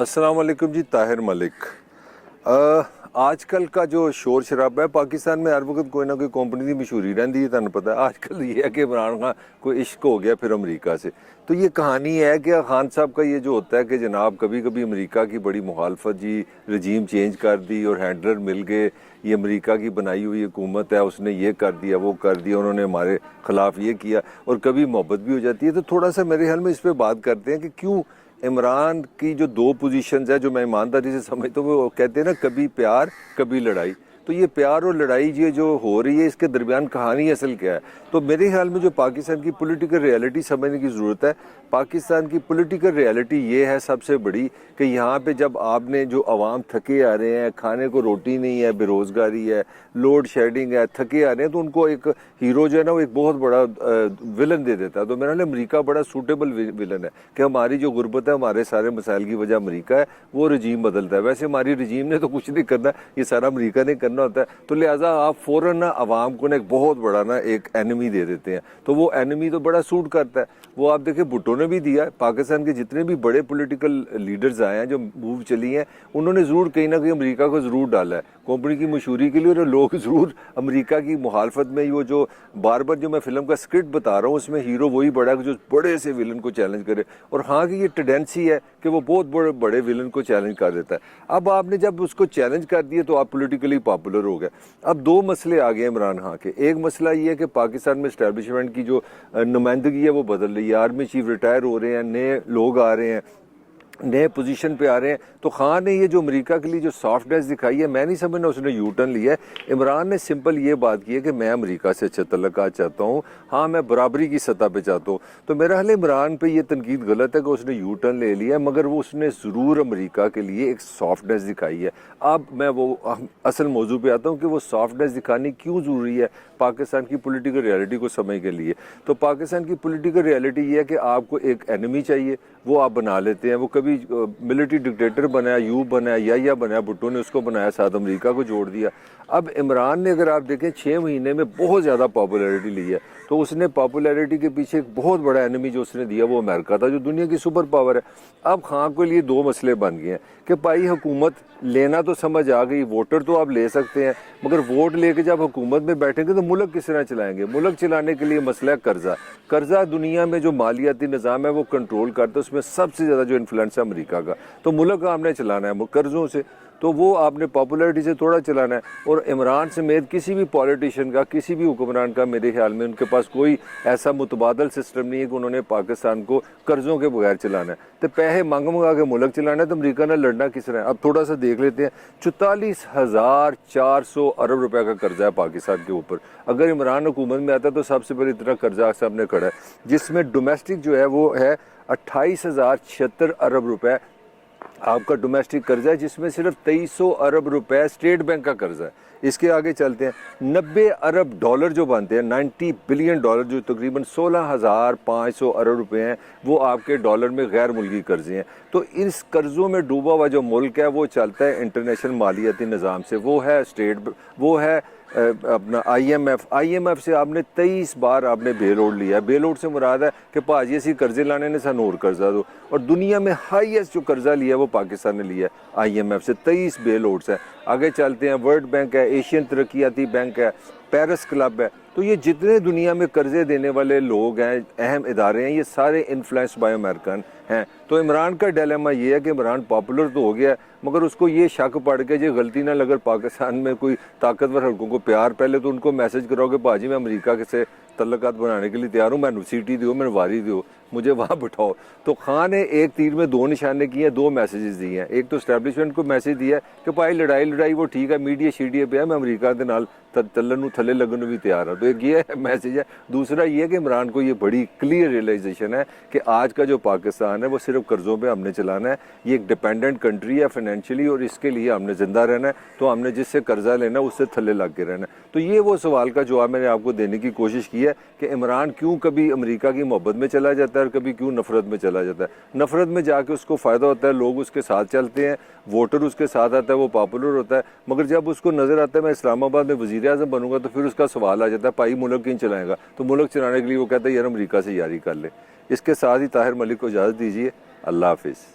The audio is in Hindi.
अस्सलाम वालेकुम जी। ताहिर मलिक। आजकल का जो शोर शराबा है पाकिस्तान में, हर वक्त कोई ना कोई कंपनी की मशहूरी रहती है। तुहानू पता है आजकल ये है कि इमरान खान को इश्क हो गया फिर अमेरिका से। तो ये कहानी है कि खान साहब का ये जो होता है कि जनाब कभी कभी अमेरिका की बड़ी मुखालफत जी, रजीम चेंज कर दी और हैंडलर मिल गए, ये अमेरिका की बनाई हुई हुकूमत है, उसने ये कर दिया वो कर दिया, उन्होंने हमारे खिलाफ ये किया, और कभी मोहब्बत भी हो जाती है। तो थोड़ा सा मेरे ख्याल में इस पर बात करते हैं कि क्यों इमरान की जो दो पोजीशंस है जो मैं ईमानदारी से समझता हूँ, वो कहते हैं ना कभी प्यार कभी लड़ाई। तो ये प्यार और लड़ाई ये जो हो रही है इसके दरमियान कहानी असल क्या है? तो मेरे ख्याल में जो पाकिस्तान की पॉलिटिकल रियलिटी समझने की ज़रूरत है। पाकिस्तान की पॉलिटिकल रियलिटी ये है सबसे बड़ी कि यहाँ पे जब आपने जो अवाम थके आ रहे हैं, खाने को रोटी नहीं है, बेरोज़गारी है, लोड शेडिंग है, थके आ रहे हैं, तो उनको एक हीरो जो है ना वो एक बहुत बड़ा विलन दे देता है। तो मेरा अमेरिका बड़ा सूटेबल विलन है कि हमारी जो गुर्बत है, हमारे सारे मसाइल की वजह अमेरिका है, वो रजीम बदलता है। वैसे हमारी रजीम ने तो कुछ नहीं करना, ये सारा अमेरिका ने करना होता है। तो लिहाजा आप फ़ौरन ना अवाम को ना एक बहुत बड़ा ना एक एनिमी दे देते हैं, तो वो एनिमी तो बड़ा सूट करता है। वो आप देखें भुट्टो ने भी दिया। पाकिस्तान के जितने भी बड़े पॉलिटिकल लीडर्स आए हैं, जो मूव चली हैं, उन्होंने ज़रूर कहीं ना कहीं अमेरिका को ज़रूर डाला है कंपनी की मशहूरी के लिए, और लोग ज़रूर अमेरिका की मुखालफत में। वो जो बार बार जो मैं फिल्म का स्क्रिप्ट बता रहा हूँ उसमें हीरो वही बड़ा है जो बड़े से विलन को चैलेंज करे, और हाँ की ये टेंडेंसी है कि वो बहुत बड़े बड़े विलन को चैलेंज कर देता है। अब आपने जब उसको चैलेंज कर दिया तो आप पोलिटिकली पॉपुलर हो गए। अब दो मसले आ गए इमरान खान के। एक मसला ये है कि पाकिस्तान में इस्टेब्लिशमेंट की जो नुमाइंदगी है वो बदल रही है। आर्मी चीफ रिटायर हो रहे हैं, नए लोग आ रहे हैं, नए पोजीशन पे आ रहे हैं। तो खान ने ये जो अमेरिका के लिए जो सॉफ्टनेस दिखाई है, मैं नहीं समझना उसने यू टर्न लिया है। इमरान ने सिंपल ये बात की है कि मैं अमेरिका से अच्छे तल्लुकात चाहता हूँ, हाँ मैं बराबरी की सतह पे चाहता हूँ। तो मेरा हाल इमरान पे ये तनकीद गलत है कि उसने यू टर्न ले लिया, मगर वो उसने ज़रूर अमेरिका के लिए एक सॉफ्टनेस दिखाई है। अब मैं वो असल मौजू पे आता हूँ कि वो सॉफ्टनेस दिखानी क्यों ज़रूरी है पाकिस्तान की पॉलिटिकल रियलिटी को समझने के लिए। तो पाकिस्तान की पॉलिटिकल रियलिटी ये है कि आपको एक एनिमी चाहिए, वो आप बना लेते हैं। वो कभी मिलिट्री डिक्टेटर बनाया, यूब बनाया, या बनाया, भुट्टो ने उसको बनाया, साथ अमेरिका को जोड़ दिया। अब इमरान ने अगर आप देखें 6 महीने में बहुत ज़्यादा पॉपुलैरिटी ली है, तो उसने पॉपुलैरिटी के पीछे एक बहुत बड़ा एनिमी जो उसने दिया वो अमेरिका था, जो दुनिया की सुपर पावर है। अब खान के लिए दो मसले बन गए हैं कि भाई हुकूमत लेना तो समझ आ गई, वोटर तो आप ले सकते हैं, मगर वोट लेके जब हुकूमत में बैठेंगे तो मुल्क किस तरह चलाएंगे? मुल्क चलाने के लिए मसला है कर्जा। कर्जा दुनिया में जो मालियाती निज़ाम है वो कंट्रोल करता है, उसमें सबसे ज़्यादा जो इन्फ्लुएंस है अमेरिका का। तो मुल्क आपने चलाना है कर्जों से, तो वो आपने पॉपुलैरिटी से थोड़ा चलाना है। और इमरान समेत किसी भी पॉलिटिशियन का, किसी भी हुक्मरान का मेरे ख्याल में उनके पास कोई ऐसा मुतबादल सिस्टम नहीं है कि उन्होंने पाकिस्तान को कर्जों के बगैर चलाना है। तो पैसे मांग मंगा के मुल्क चलाना है, तो अमेरिका ने लड़ना किस तरह है? अब थोड़ा सा देख लेते हैं। 44,400 अरब रुपए का कर्जा है पाकिस्तान के ऊपर। अगर इमरान हुकूमत में आता है तो सबसे पहले इतना कर्जा सामने खड़ा है, जिसमें डोमेस्टिक जो है वो है 28,076 अरब रुपए आपका डोमेस्टिक कर्जा है, जिसमें सिर्फ 2300 अरब रुपए स्टेट बैंक का कर्जा है। इसके आगे चलते हैं, 90 अरब डॉलर जो बनते हैं, 90 बिलियन डॉलर, जो तकरीबन 16,500 अरब रुपए हैं, वो आपके डॉलर में गैर मुल्की कर्जे हैं। तो इस कर्जों में डूबा हुआ जो मुल्क है वो चलता है इंटरनेशनल मालियाती निज़ाम से, वो है वो है अपना IMF से आपने 23 बार आपने बेल आउट लिया है। बेल आउट से मुराद है कि भाजी ऐसी कर्जे लाने ने सानू और कर्जा दो, और दुनिया में हाईएस्ट जो कर्जा लिया है वो पाकिस्तान ने लिया है IMF से। 23 बेल आउट्स है। आगे चलते हैं, वर्ल्ड बैंक है, एशियन तरक्याती बैंक है, पेरिस क्लब है। तो ये जितने दुनिया में कर्जे देने वाले लोग हैं, अहम इदारे हैं, ये सारे इन्फ्लुएंस बाय अमेरिकन हैं। तो इमरान का डिलेमा ये है कि इमरान पॉपुलर तो हो गया, मगर उसको ये शक पड़ गया जो गलती ना लगर पाकिस्तान में कोई ताकतवर हल्कों को प्यार, पहले तो उनको मैसेज कराओगे भाजी मैं अमेरिका से तल्लुकात बनाने के लिए तैयार हूँ, मैं सीटी दो, मैं वारी दो, मुझे वहाँ बिठाओ। तो खान ने एक तीर में दो निशाने किए हैं, दो मैसेजेस दिए हैं। एक तो स्टैब्लिशमेंट को मैसेज दिया है कि भाई लड़ाई वो ठीक है, मीडिया शीडिया पे है, मैं अमेरिका के नाल तलन थले लगन भी तैयार है। तो एक ये मैसेज है। दूसरा ये है कि इमरान को ये बड़ी क्लियर रियलाइजेशन है कि आज का जो पाकिस्तान है वो सिर्फ कर्जों पे हमने चलाना है। ये एक डिपेंडेंट कंट्री है फाइनेंशियली, और इसके लिए हमने जिंदा रहना है। तो हमने जिससे कर्जा लेना है उससे थले लग के रहना है। तो ये वो सवाल का जवाब मैंने आपको देने की कोशिश की है कि इमरान क्यों कभी अमेरिका की मोहब्बत में चला जाता है और कभी क्यों नफरत में चला जाता है। नफरत में जाके उसको फ़ायदा होता है, लोग उसके साथ चलते हैं, वोटर उसके साथ आता है, वो पॉपुलर होता है। मगर जब उसको नज़र आता है मैं इस्लामाबाद में वज़ीर आज़म बनूंगा, तो फिर उसका सवाल आ जाता है भाई मुल्क क्यों चलाएगा? तो मुल्क चलाने के लिए वो कहता है यार अमेरिका से यारी कर ले। इसके साथ ही ताहिर मलिक को इजाज़त दीजिए। अल्लाह हाफिज़।